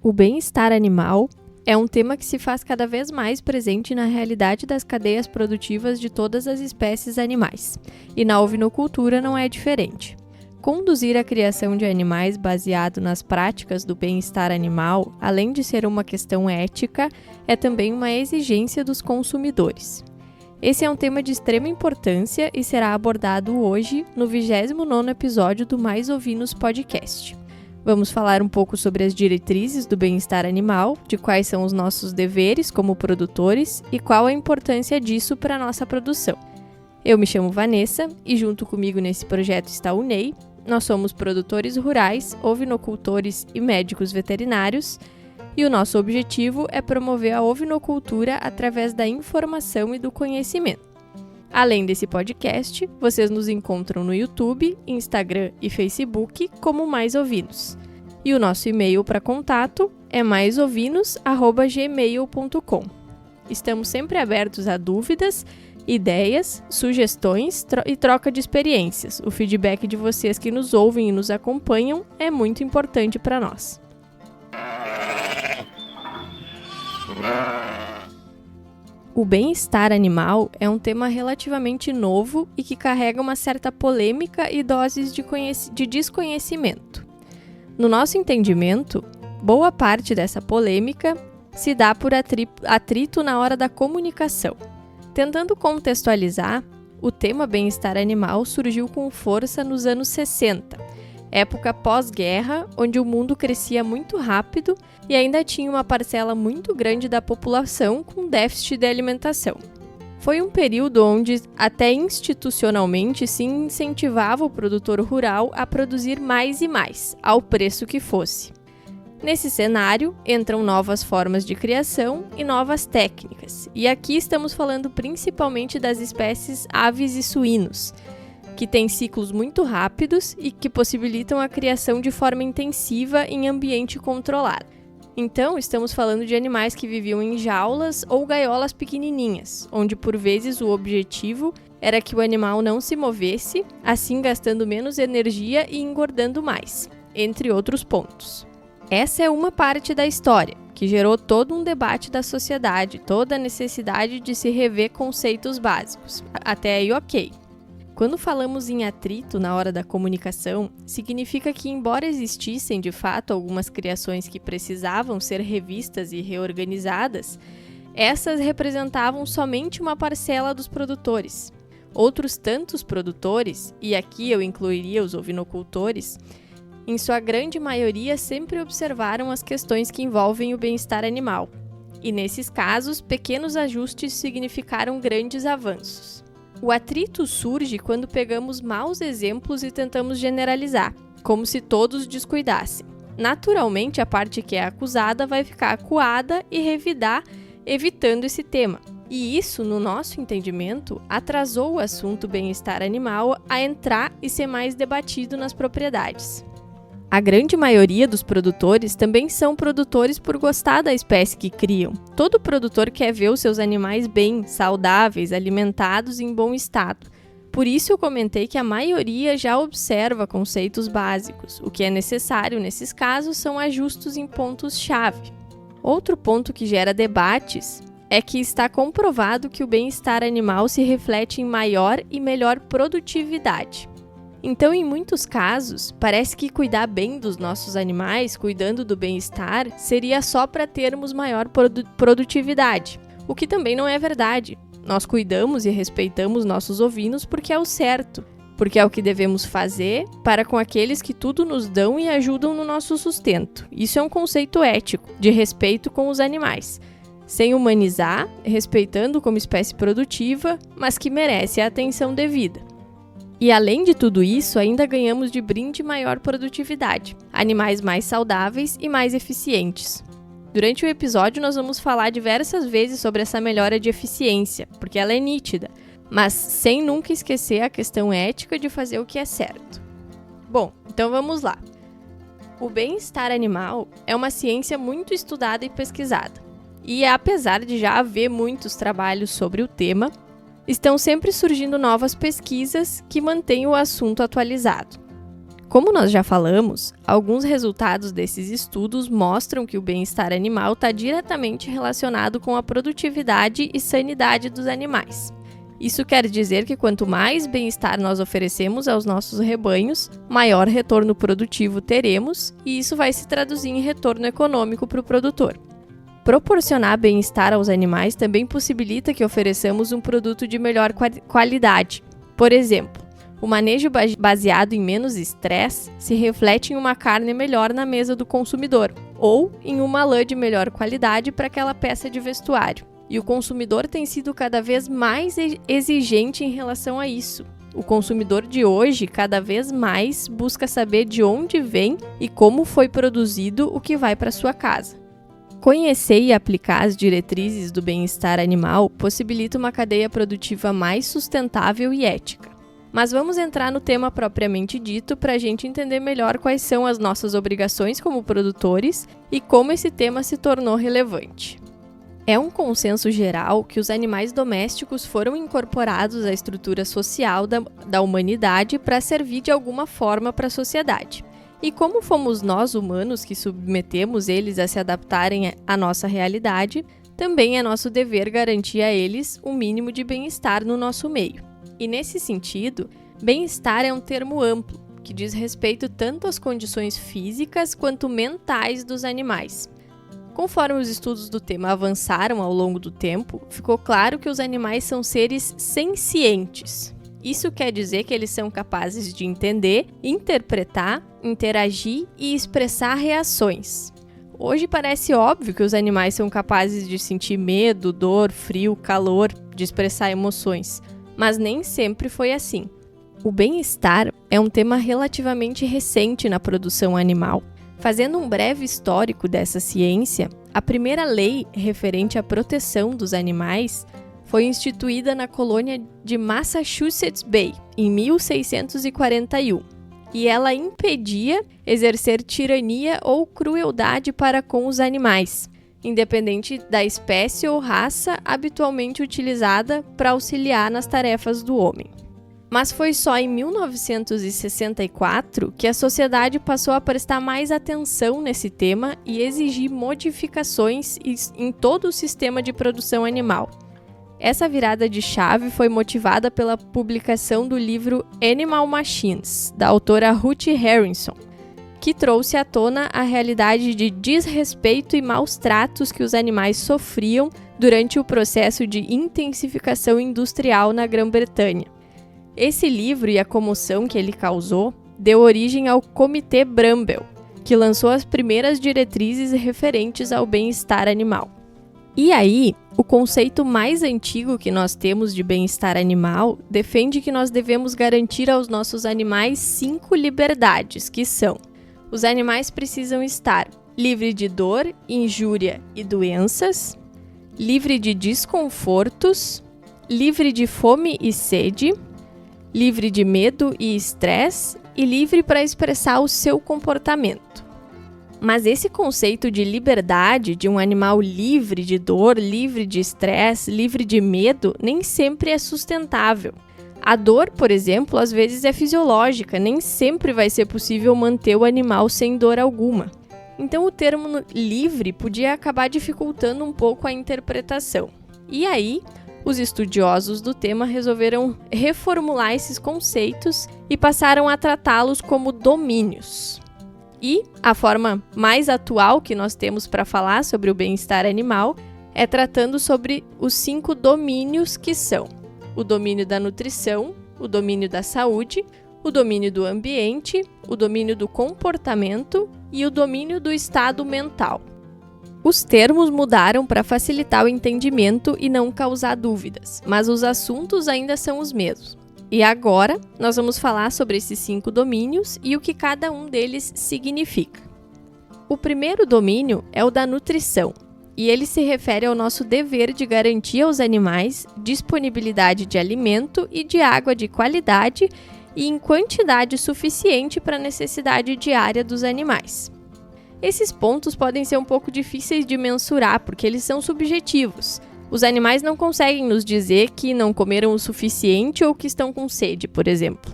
O bem-estar animal é um tema que se faz cada vez mais presente na realidade das cadeias produtivas de todas as espécies animais, e na ovinocultura não é diferente. Conduzir a criação de animais baseado nas práticas do bem-estar animal, além de ser uma questão ética, é também uma exigência dos consumidores. Esse é um tema de extrema importância e será abordado hoje no 29º episódio do Mais Ovinos Podcast. Vamos falar um pouco sobre as diretrizes do bem-estar animal, de quais são os nossos deveres como produtores e qual a importância disso para a nossa produção. Eu me chamo Vanessa e junto comigo nesse projeto está o Ney. Nós somos produtores rurais, ovinocultores e médicos veterinários, e o nosso objetivo é promover a ovinocultura através da informação e do conhecimento. Além desse podcast, vocês nos encontram no YouTube, Instagram e Facebook como Mais Ovinos. E o nosso e-mail para contato é maisovinos@gmail.com. Estamos sempre abertos a dúvidas, ideias, sugestões e troca de experiências. O feedback de vocês que nos ouvem e nos acompanham é muito importante para nós. O bem-estar animal é um tema relativamente novo e que carrega uma certa polêmica e doses de desconhecimento. No nosso entendimento, boa parte dessa polêmica se dá por atrito na hora da comunicação. Tentando contextualizar, o tema bem-estar animal surgiu com força nos anos 60, época pós-guerra, onde o mundo crescia muito rápido e ainda tinha uma parcela muito grande da população com déficit de alimentação. Foi um período onde, até institucionalmente, se incentivava o produtor rural a produzir mais e mais, ao preço que fosse. Nesse cenário, entram novas formas de criação e novas técnicas, e aqui estamos falando principalmente das espécies aves e suínos, que têm ciclos muito rápidos e que possibilitam a criação de forma intensiva em ambiente controlado. Então, estamos falando de animais que viviam em jaulas ou gaiolas pequenininhas, onde por vezes o objetivo era que o animal não se movesse, assim gastando menos energia e engordando mais, entre outros pontos. Essa é uma parte da história, que gerou todo um debate da sociedade, toda a necessidade de se rever conceitos básicos. Até aí, ok. Quando falamos em atrito na hora da comunicação, significa que, embora existissem de fato algumas criações que precisavam ser revistas e reorganizadas, essas representavam somente uma parcela dos produtores. Outros tantos produtores, e aqui eu incluiria os ovinocultores, em sua grande maioria sempre observaram as questões que envolvem o bem-estar animal, e nesses casos, pequenos ajustes significaram grandes avanços. O atrito surge quando pegamos maus exemplos e tentamos generalizar, como se todos descuidassem. Naturalmente, a parte que é acusada vai ficar acuada e revidar, evitando esse tema. E isso, no nosso entendimento, atrasou o assunto bem-estar animal a entrar e ser mais debatido nas propriedades. A grande maioria dos produtores também são produtores por gostar da espécie que criam. Todo produtor quer ver os seus animais bem, saudáveis, alimentados e em bom estado. Por isso eu comentei que a maioria já observa conceitos básicos. O que é necessário nesses casos são ajustes em pontos-chave. Outro ponto que gera debates é que está comprovado que o bem-estar animal se reflete em maior e melhor produtividade. Então, em muitos casos, parece que cuidar bem dos nossos animais, cuidando do bem-estar, seria só para termos maior produtividade, o que também não é verdade. Nós cuidamos e respeitamos nossos ovinos porque é o certo, porque é o que devemos fazer para com aqueles que tudo nos dão e ajudam no nosso sustento. Isso é um conceito ético, de respeito com os animais, sem humanizar, respeitando como espécie produtiva, mas que merece a atenção devida. E além de tudo isso, ainda ganhamos de brinde maior produtividade, animais mais saudáveis e mais eficientes. Durante o episódio nós vamos falar diversas vezes sobre essa melhora de eficiência, porque ela é nítida, mas sem nunca esquecer a questão ética de fazer o que é certo. Bom, então vamos lá. O bem-estar animal é uma ciência muito estudada e pesquisada. E apesar de já haver muitos trabalhos sobre o tema, estão sempre surgindo novas pesquisas que mantêm o assunto atualizado. Como nós já falamos, alguns resultados desses estudos mostram que o bem-estar animal está diretamente relacionado com a produtividade e sanidade dos animais. Isso quer dizer que quanto mais bem-estar nós oferecemos aos nossos rebanhos, maior retorno produtivo teremos, e isso vai se traduzir em retorno econômico para o produtor. Proporcionar bem-estar aos animais também possibilita que ofereçamos um produto de melhor qualidade. Por exemplo, o manejo baseado em menos estresse se reflete em uma carne melhor na mesa do consumidor, ou em uma lã de melhor qualidade para aquela peça de vestuário. E o consumidor tem sido cada vez mais exigente em relação a isso. O consumidor de hoje, cada vez mais, busca saber de onde vem e como foi produzido o que vai para sua casa. Conhecer e aplicar as diretrizes do bem-estar animal possibilita uma cadeia produtiva mais sustentável e ética. Mas vamos entrar no tema propriamente dito para a gente entender melhor quais são as nossas obrigações como produtores e como esse tema se tornou relevante. É um consenso geral que os animais domésticos foram incorporados à estrutura social da humanidade para servir de alguma forma para a sociedade. E como fomos nós humanos que submetemos eles a se adaptarem à nossa realidade, também é nosso dever garantir a eles um mínimo de bem-estar no nosso meio. E nesse sentido, bem-estar é um termo amplo, que diz respeito tanto às condições físicas quanto mentais dos animais. Conforme os estudos do tema avançaram ao longo do tempo, ficou claro que os animais são seres sencientes. Isso quer dizer que eles são capazes de entender, interpretar, interagir e expressar reações. Hoje parece óbvio que os animais são capazes de sentir medo, dor, frio, calor, de expressar emoções, mas nem sempre foi assim. O bem-estar é um tema relativamente recente na produção animal. Fazendo um breve histórico dessa ciência, a primeira lei referente à proteção dos animais foi instituída na colônia de Massachusetts Bay, em 1641, e ela impedia exercer tirania ou crueldade para com os animais, independente da espécie ou raça habitualmente utilizada para auxiliar nas tarefas do homem. Mas foi só em 1964 que a sociedade passou a prestar mais atenção nesse tema e exigir modificações em todo o sistema de produção animal. Essa virada de chave foi motivada pela publicação do livro Animal Machines, da autora Ruth Harrison, que trouxe à tona a realidade de desrespeito e maus tratos que os animais sofriam durante o processo de intensificação industrial na Grã-Bretanha. Esse livro e a comoção que ele causou deu origem ao Comitê Bramble, que lançou as primeiras diretrizes referentes ao bem-estar animal. E aí, o conceito mais antigo que nós temos de bem-estar animal defende que nós devemos garantir aos nossos animais 5 liberdades, que são: os animais precisam estar livre de dor, injúria e doenças, livre de desconfortos, livre de fome e sede, livre de medo e estresse e livre para expressar o seu comportamento. Mas esse conceito de liberdade, de um animal livre de dor, livre de estresse, livre de medo, nem sempre é sustentável. A dor, por exemplo, às vezes é fisiológica, nem sempre vai ser possível manter o animal sem dor alguma. Então o termo livre podia acabar dificultando um pouco a interpretação. E aí, os estudiosos do tema resolveram reformular esses conceitos e passaram a tratá-los como domínios. E a forma mais atual que nós temos para falar sobre o bem-estar animal é tratando sobre os 5 domínios que são: o domínio da nutrição, o domínio da saúde, o domínio do ambiente, o domínio do comportamento e o domínio do estado mental. Os termos mudaram para facilitar o entendimento e não causar dúvidas, mas os assuntos ainda são os mesmos. E agora, nós vamos falar sobre esses 5 domínios e o que cada um deles significa. O primeiro domínio é o da nutrição, e ele se refere ao nosso dever de garantir aos animais disponibilidade de alimento e de água de qualidade e em quantidade suficiente para a necessidade diária dos animais. Esses pontos podem ser um pouco difíceis de mensurar, porque eles são subjetivos. Os animais não conseguem nos dizer que não comeram o suficiente ou que estão com sede, por exemplo.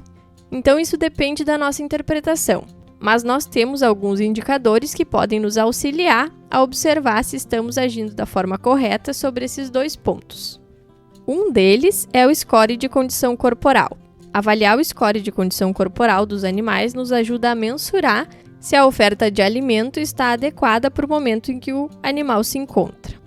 Então isso depende da nossa interpretação, mas nós temos alguns indicadores que podem nos auxiliar a observar se estamos agindo da forma correta sobre esses 2 pontos. Um deles é o score de condição corporal. Avaliar o score de condição corporal dos animais nos ajuda a mensurar se a oferta de alimento está adequada para o momento em que o animal se encontra.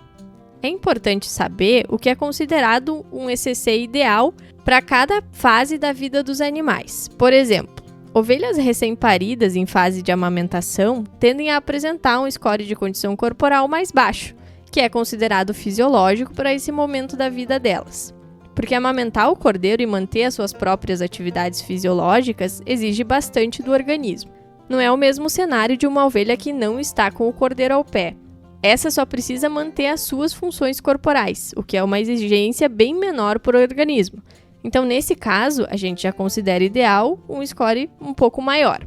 É importante saber o que é considerado um ECC ideal para cada fase da vida dos animais. Por exemplo, ovelhas recém-paridas em fase de amamentação tendem a apresentar um score de condição corporal mais baixo, que é considerado fisiológico para esse momento da vida delas. Porque amamentar o cordeiro e manter as suas próprias atividades fisiológicas exige bastante do organismo. Não é o mesmo cenário de uma ovelha que não está com o cordeiro ao pé. Essa só precisa manter as suas funções corporais, o que é uma exigência bem menor para o organismo. Então, nesse caso, a gente já considera ideal um score um pouco maior.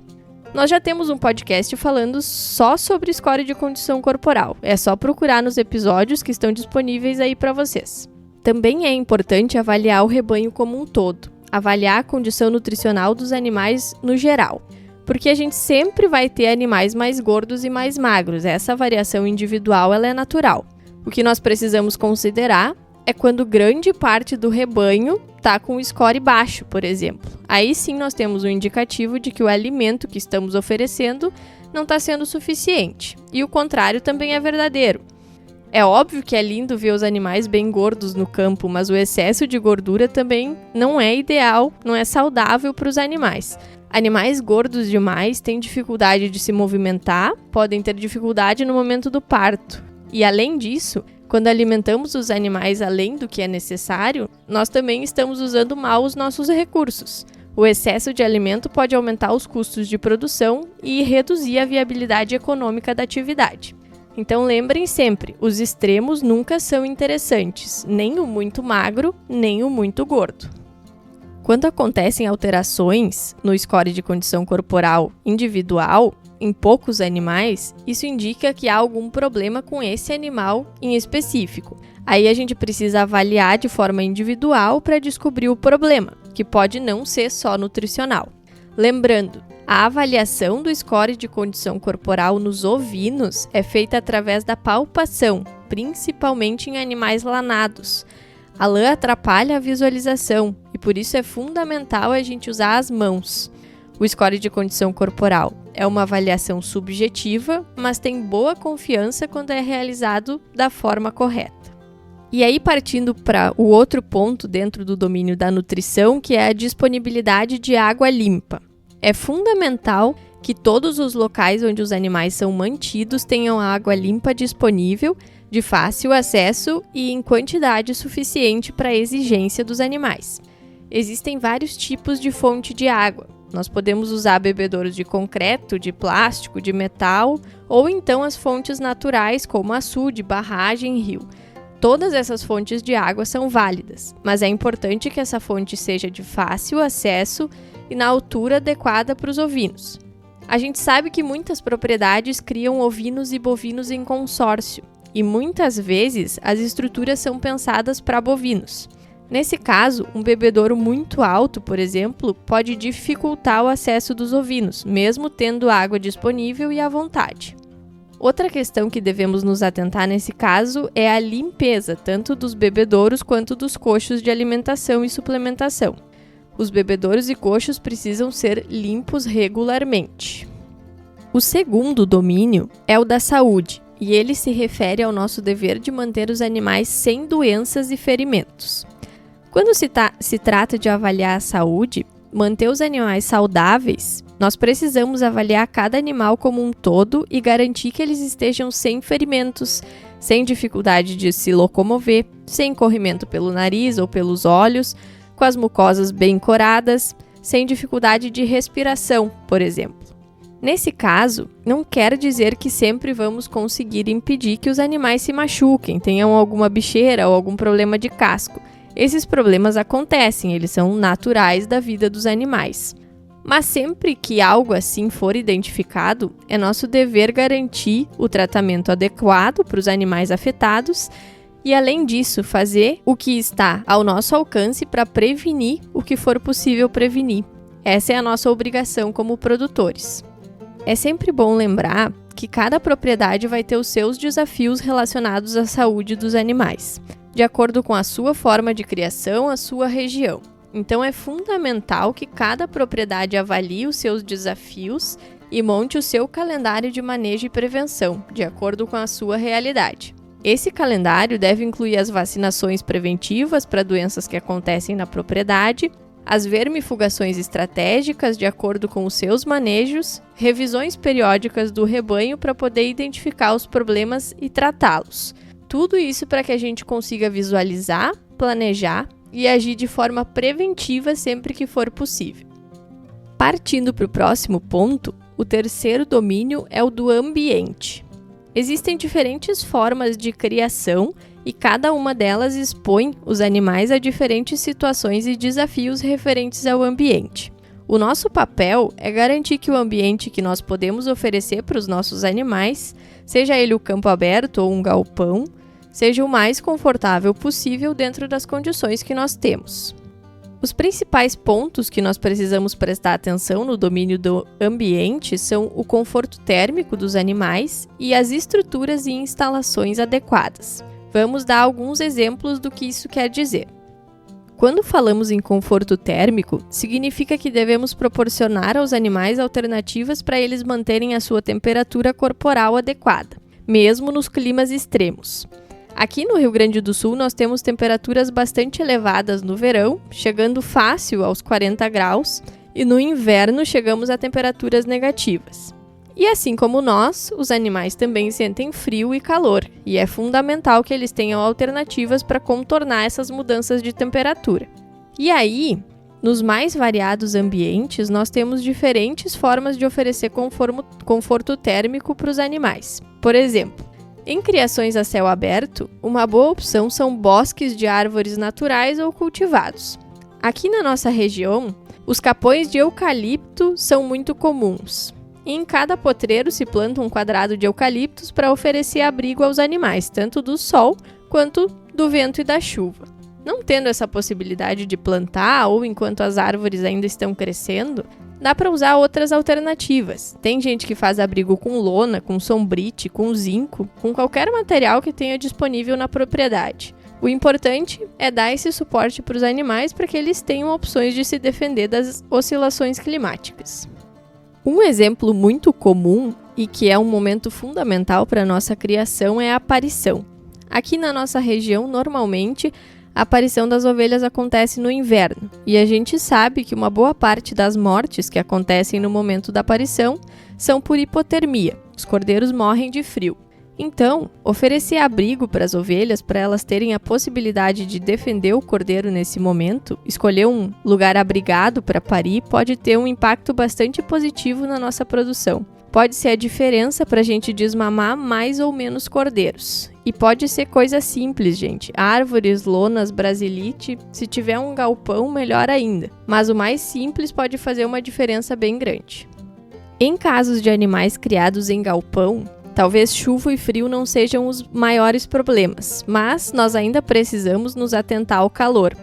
Nós já temos um podcast falando só sobre score de condição corporal. É só procurar nos episódios que estão disponíveis aí para vocês. Também é importante avaliar o rebanho como um todo, avaliar a condição nutricional dos animais no geral, porque a gente sempre vai ter animais mais gordos e mais magros. Essa variação individual ela é natural. O que nós precisamos considerar é quando grande parte do rebanho está com o score baixo, por exemplo. Aí sim nós temos um indicativo de que o alimento que estamos oferecendo não está sendo suficiente. E o contrário também é verdadeiro. É óbvio que é lindo ver os animais bem gordos no campo, mas o excesso de gordura também não é ideal, não é saudável para os animais. Animais gordos demais têm dificuldade de se movimentar, podem ter dificuldade no momento do parto. E além disso, quando alimentamos os animais além do que é necessário, nós também estamos usando mal os nossos recursos. O excesso de alimento pode aumentar os custos de produção e reduzir a viabilidade econômica da atividade. Então lembrem sempre, os extremos nunca são interessantes, nem o muito magro, nem o muito gordo. Quando acontecem alterações no score de condição corporal individual, em poucos animais, isso indica que há algum problema com esse animal em específico. Aí a gente precisa avaliar de forma individual para descobrir o problema, que pode não ser só nutricional. Lembrando, a avaliação do score de condição corporal nos ovinos é feita através da palpação, principalmente em animais lanados. A lã atrapalha a visualização e por isso é fundamental a gente usar as mãos. O score de condição corporal é uma avaliação subjetiva, mas tem boa confiança quando é realizado da forma correta. E aí, partindo para o outro ponto dentro do domínio da nutrição, que é a disponibilidade de água limpa. É fundamental que todos os locais onde os animais são mantidos tenham água limpa disponível, de fácil acesso e em quantidade suficiente para a exigência dos animais. Existem vários tipos de fonte de água. Nós podemos usar bebedouros de concreto, de plástico, de metal, ou então as fontes naturais como açude, barragem, rio. Todas essas fontes de água são válidas, mas é importante que essa fonte seja de fácil acesso e na altura adequada para os ovinos. A gente sabe que muitas propriedades criam ovinos e bovinos em consórcio, e muitas vezes as estruturas são pensadas para bovinos. Nesse caso, um bebedouro muito alto, por exemplo, pode dificultar o acesso dos ovinos, mesmo tendo água disponível e à vontade. Outra questão que devemos nos atentar nesse caso é a limpeza, tanto dos bebedouros quanto dos coxos de alimentação e suplementação. Os bebedouros e coxos precisam ser limpos regularmente. O segundo domínio é o da saúde, e ele se refere ao nosso dever de manter os animais sem doenças e ferimentos. Quando se trata de avaliar a saúde, manter os animais saudáveis, nós precisamos avaliar cada animal como um todo e garantir que eles estejam sem ferimentos, sem dificuldade de se locomover, sem corrimento pelo nariz ou pelos olhos, com as mucosas bem coradas, sem dificuldade de respiração, por exemplo. Nesse caso, não quer dizer que sempre vamos conseguir impedir que os animais se machuquem, tenham alguma bicheira ou algum problema de casco. Esses problemas acontecem, eles são naturais da vida dos animais. Mas sempre que algo assim for identificado, é nosso dever garantir o tratamento adequado para os animais afetados e, além disso, fazer o que está ao nosso alcance para prevenir o que for possível prevenir. Essa é a nossa obrigação como produtores. É sempre bom lembrar que cada propriedade vai ter os seus desafios relacionados à saúde dos animais, de acordo com a sua forma de criação, a sua região. Então é fundamental que cada propriedade avalie os seus desafios e monte o seu calendário de manejo e prevenção, de acordo com a sua realidade. Esse calendário deve incluir as vacinações preventivas para doenças que acontecem na propriedade, as vermifugações estratégicas de acordo com os seus manejos, revisões periódicas do rebanho para poder identificar os problemas e tratá-los. Tudo isso para que a gente consiga visualizar, planejar e agir de forma preventiva sempre que for possível. Partindo para o próximo ponto, o terceiro domínio é o do ambiente. Existem diferentes formas de criação e cada uma delas expõe os animais a diferentes situações e desafios referentes ao ambiente. O nosso papel é garantir que o ambiente que nós podemos oferecer para os nossos animais, seja ele o campo aberto ou um galpão, seja o mais confortável possível dentro das condições que nós temos. Os principais pontos que nós precisamos prestar atenção no domínio do ambiente são o conforto térmico dos animais e as estruturas e instalações adequadas. Vamos dar alguns exemplos do que isso quer dizer. Quando falamos em conforto térmico, significa que devemos proporcionar aos animais alternativas para eles manterem a sua temperatura corporal adequada, mesmo nos climas extremos. Aqui no Rio Grande do Sul, nós temos temperaturas bastante elevadas no verão, chegando fácil aos 40 graus, e no inverno chegamos a temperaturas negativas. E assim como nós, os animais também sentem frio e calor, e é fundamental que eles tenham alternativas para contornar essas mudanças de temperatura. E aí, nos mais variados ambientes, nós temos diferentes formas de oferecer conforto térmico para os animais. Por exemplo, em criações a céu aberto, uma boa opção são bosques de árvores naturais ou cultivados. Aqui na nossa região, os capões de eucalipto são muito comuns. E em cada potreiro se planta um quadrado de eucaliptos para oferecer abrigo aos animais, tanto do sol quanto do vento e da chuva. Não tendo essa possibilidade de plantar ou enquanto as árvores ainda estão crescendo, dá para usar outras alternativas. Tem gente que faz abrigo com lona, com sombrite, com zinco, com qualquer material que tenha disponível na propriedade. O importante é dar esse suporte para os animais para que eles tenham opções de se defender das oscilações climáticas. Um exemplo muito comum e que é um momento fundamental para a nossa criação é a aparição. Aqui na nossa região, normalmente, a aparição das ovelhas acontece no inverno, e a gente sabe que uma boa parte das mortes que acontecem no momento da aparição são por hipotermia. Os cordeiros morrem de frio. Então, oferecer abrigo para as ovelhas, para elas terem a possibilidade de defender o cordeiro nesse momento, escolher um lugar abrigado para parir, pode ter um impacto bastante positivo na nossa produção. Pode ser a diferença para a gente desmamar mais ou menos cordeiros. E pode ser coisa simples, gente. Árvores, lonas, brasilite. Se tiver um galpão, melhor ainda. Mas o mais simples pode fazer uma diferença bem grande. Em casos de animais criados em galpão, talvez chuva e frio não sejam os maiores problemas, mas nós ainda precisamos nos atentar ao calor.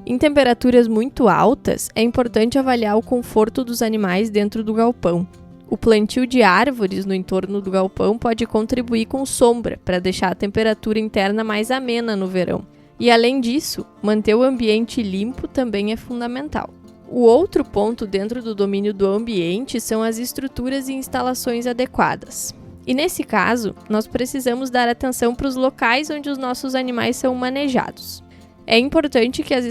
Em temperaturas muito altas, é importante avaliar o conforto dos animais dentro do galpão. O plantio de árvores no entorno do galpão pode contribuir com sombra para deixar a temperatura interna mais amena no verão. E além disso, manter o ambiente limpo também é fundamental. O outro ponto dentro do domínio do ambiente são as estruturas e instalações adequadas. E nesse caso, nós precisamos dar atenção para os locais onde os nossos animais são manejados. É importante que as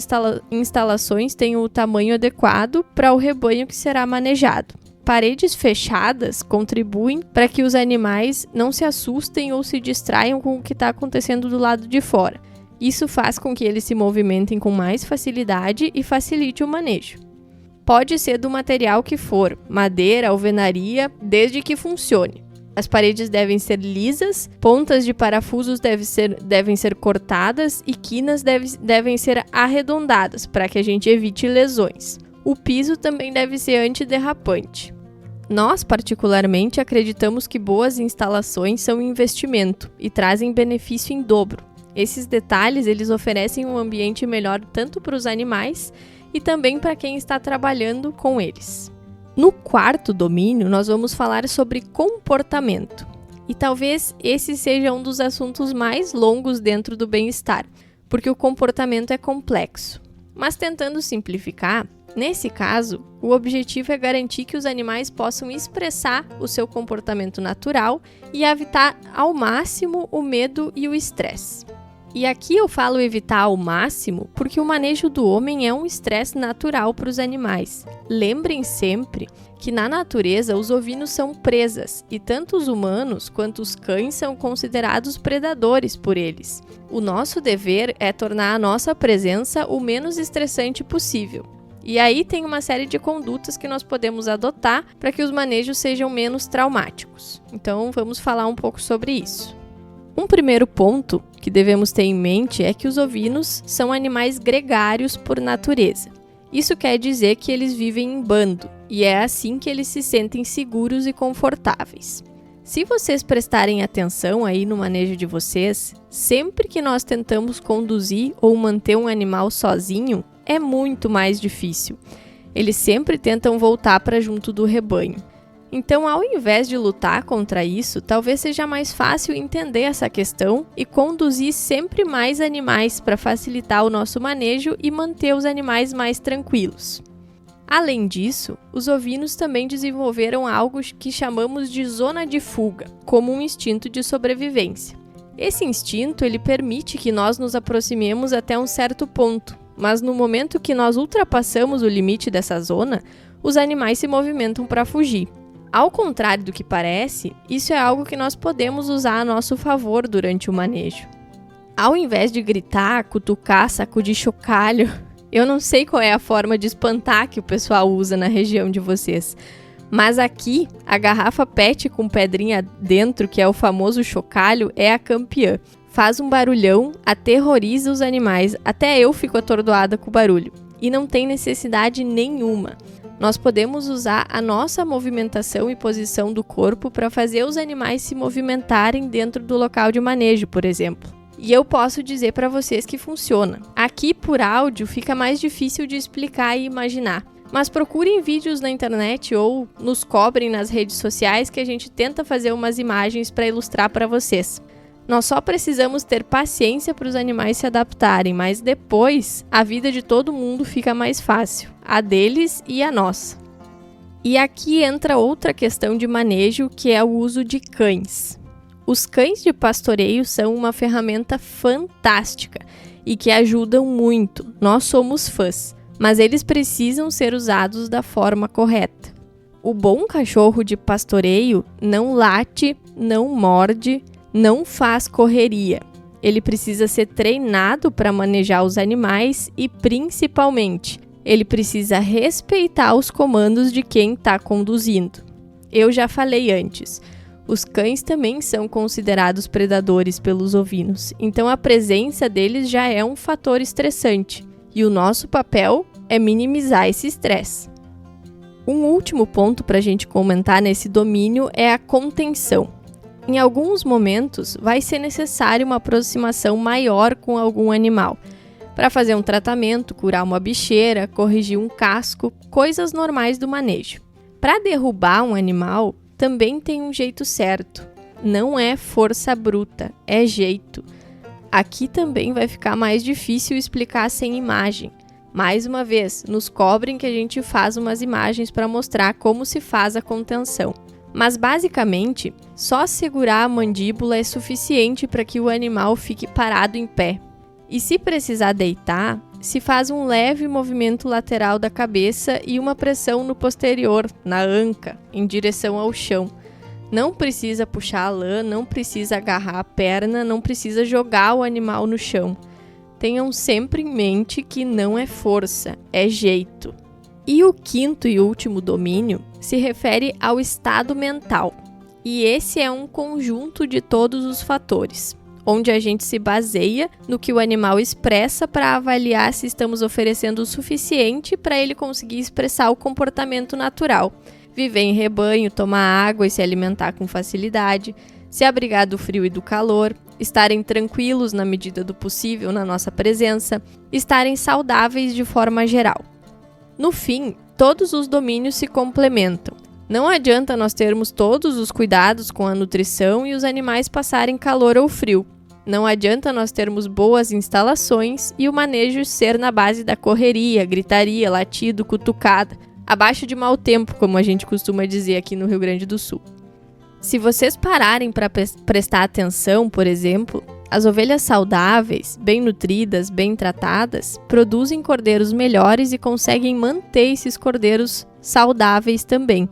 instalações tenham o tamanho adequado para o rebanho que será manejado. Paredes fechadas contribuem para que os animais não se assustem ou se distraiam com o que está acontecendo do lado de fora. Isso faz com que eles se movimentem com mais facilidade e facilite o manejo. Pode ser do material que for, madeira, alvenaria, desde que funcione. As paredes devem ser lisas, pontas de parafusos devem ser cortadas e quinas devem ser arredondadas para que a gente evite lesões. O piso também deve ser antiderrapante. Nós, particularmente, acreditamos que boas instalações são um investimento e trazem benefício em dobro. Esses detalhes eles oferecem um ambiente melhor tanto para os animais e também para quem está trabalhando com eles. No quarto domínio, nós vamos falar sobre comportamento. E talvez esse seja um dos assuntos mais longos dentro do bem-estar, porque o comportamento é complexo. Mas tentando simplificar, nesse caso, o objetivo é garantir que os animais possam expressar o seu comportamento natural e evitar ao máximo o medo e o estresse. E aqui eu falo evitar ao máximo porque o manejo do homem é um estresse natural para os animais. Lembrem sempre que na natureza os ovinos são presas e tanto os humanos quanto os cães são considerados predadores por eles. O nosso dever é tornar a nossa presença o menos estressante possível. E aí tem uma série de condutas que nós podemos adotar para que os manejos sejam menos traumáticos. Então vamos falar um pouco sobre isso. Um primeiro ponto que devemos ter em mente é que os ovinos são animais gregários por natureza. Isso quer dizer que eles vivem em bando, e é assim que eles se sentem seguros e confortáveis. Se vocês prestarem atenção aí no manejo de vocês, sempre que nós tentamos conduzir ou manter um animal sozinho, é muito mais difícil. Eles sempre tentam voltar para junto do rebanho. Então, ao invés de lutar contra isso, talvez seja mais fácil entender essa questão e conduzir sempre mais animais para facilitar o nosso manejo e manter os animais mais tranquilos. Além disso, os ovinos também desenvolveram algo que chamamos de zona de fuga, como um instinto de sobrevivência. Esse instinto ele permite que nós nos aproximemos até um certo ponto, mas no momento que nós ultrapassamos o limite dessa zona, os animais se movimentam para fugir. Ao contrário do que parece, isso é algo que nós podemos usar a nosso favor durante o manejo. Ao invés de gritar, cutucar, sacudir chocalho, eu não sei qual é a forma de espantar que o pessoal usa na região de vocês, mas aqui a garrafa PET com pedrinha dentro, que é o famoso chocalho, é a campeã. Faz um barulhão, aterroriza os animais, até eu fico atordoada com o barulho, e não tem necessidade nenhuma. Nós podemos usar a nossa movimentação e posição do corpo para fazer os animais se movimentarem dentro do local de manejo, por exemplo. E eu posso dizer para vocês que funciona. Aqui, por áudio, fica mais difícil de explicar e imaginar. Mas procurem vídeos na internet ou nos cobrem nas redes sociais que a gente tenta fazer umas imagens para ilustrar para vocês. Nós só precisamos ter paciência para os animais se adaptarem, mas depois a vida de todo mundo fica mais fácil, a deles e a nossa. E aqui entra outra questão de manejo, que é o uso de cães. Os cães de pastoreio são uma ferramenta fantástica e que ajudam muito, nós somos fãs, mas eles precisam ser usados da forma correta. O bom cachorro de pastoreio não late, não morde, não faz correria. Ele precisa ser treinado para manejar os animais e, principalmente, ele precisa respeitar os comandos de quem está conduzindo. Eu já falei antes, os cães também são considerados predadores pelos ovinos, então a presença deles já é um fator estressante, e o nosso papel é minimizar esse estresse. Um último ponto para a gente comentar nesse domínio é a contenção. Em alguns momentos, vai ser necessário uma aproximação maior com algum animal, para fazer um tratamento, curar uma bicheira, corrigir um casco, coisas normais do manejo. Para derrubar um animal, também tem um jeito certo. Não é força bruta, é jeito. Aqui também vai ficar mais difícil explicar sem imagem. Mais uma vez, nos cobrem que a gente faz umas imagens para mostrar como se faz a contenção. Mas basicamente, só segurar a mandíbula é suficiente para que o animal fique parado em pé. E se precisar deitar, se faz um leve movimento lateral da cabeça e uma pressão no posterior, na anca, em direção ao chão. Não precisa puxar a lã, não precisa agarrar a perna, não precisa jogar o animal no chão. Tenham sempre em mente que não é força, é jeito. E o quinto e último domínio se refere ao estado mental. E esse é um conjunto de todos os fatores, onde a gente se baseia no que o animal expressa para avaliar se estamos oferecendo o suficiente para ele conseguir expressar o comportamento natural. Viver em rebanho, tomar água e se alimentar com facilidade, se abrigar do frio e do calor, estarem tranquilos na medida do possível na nossa presença, estarem saudáveis de forma geral. No fim, todos os domínios se complementam. Não adianta nós termos todos os cuidados com a nutrição e os animais passarem calor ou frio. Não adianta nós termos boas instalações e o manejo ser na base da correria, gritaria, latido, cutucada, abaixo de mau tempo, como a gente costuma dizer aqui no Rio Grande do Sul. Se vocês pararem para prestar atenção, por exemplo, as ovelhas saudáveis, bem nutridas, bem tratadas, produzem cordeiros melhores e conseguem manter esses cordeiros saudáveis também.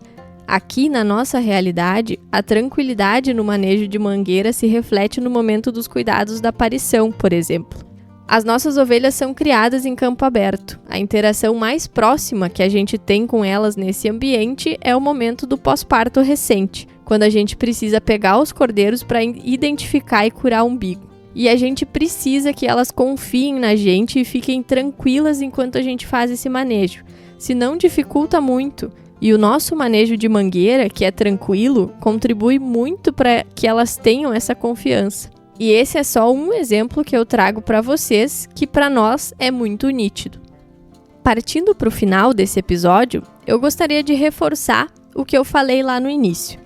Aqui, na nossa realidade, a tranquilidade no manejo de mangueira se reflete no momento dos cuidados da parição, por exemplo. As nossas ovelhas são criadas em campo aberto. A interação mais próxima que a gente tem com elas nesse ambiente é o momento do pós-parto recente, quando a gente precisa pegar os cordeiros para identificar e curar o umbigo. E a gente precisa que elas confiem na gente e fiquem tranquilas enquanto a gente faz esse manejo. Senão dificulta muito. E o nosso manejo de mangueira, que é tranquilo, contribui muito para que elas tenham essa confiança. E esse é só um exemplo que eu trago para vocês, que para nós é muito nítido. Partindo para o final desse episódio, eu gostaria de reforçar o que eu falei lá no início.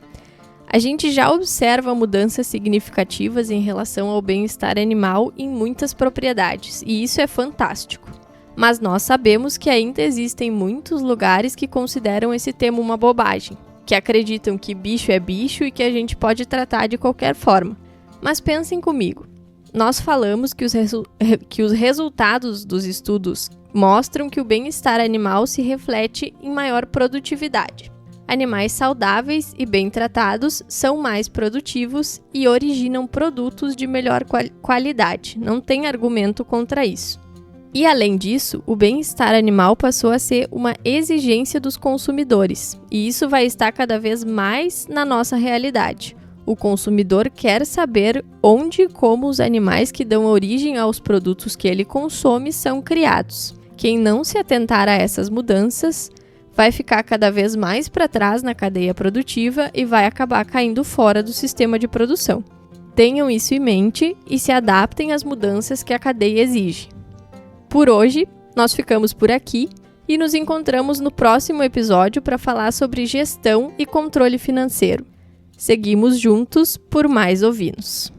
A gente já observa mudanças significativas em relação ao bem-estar animal em muitas propriedades, e isso é fantástico. Mas nós sabemos que ainda existem muitos lugares que consideram esse tema uma bobagem, que acreditam que bicho é bicho e que a gente pode tratar de qualquer forma. Mas pensem comigo, nós falamos que os resultados dos estudos mostram que o bem-estar animal se reflete em maior produtividade. Animais saudáveis e bem tratados são mais produtivos e originam produtos de melhor qualidade, não tem argumento contra isso. E além disso, o bem-estar animal passou a ser uma exigência dos consumidores, e isso vai estar cada vez mais na nossa realidade. O consumidor quer saber onde e como os animais que dão origem aos produtos que ele consome são criados. Quem não se atentar a essas mudanças vai ficar cada vez mais para trás na cadeia produtiva e vai acabar caindo fora do sistema de produção. Tenham isso em mente e se adaptem às mudanças que a cadeia exige. Por hoje, nós ficamos por aqui e nos encontramos no próximo episódio para falar sobre gestão e controle financeiro. Seguimos juntos por mais ovinos.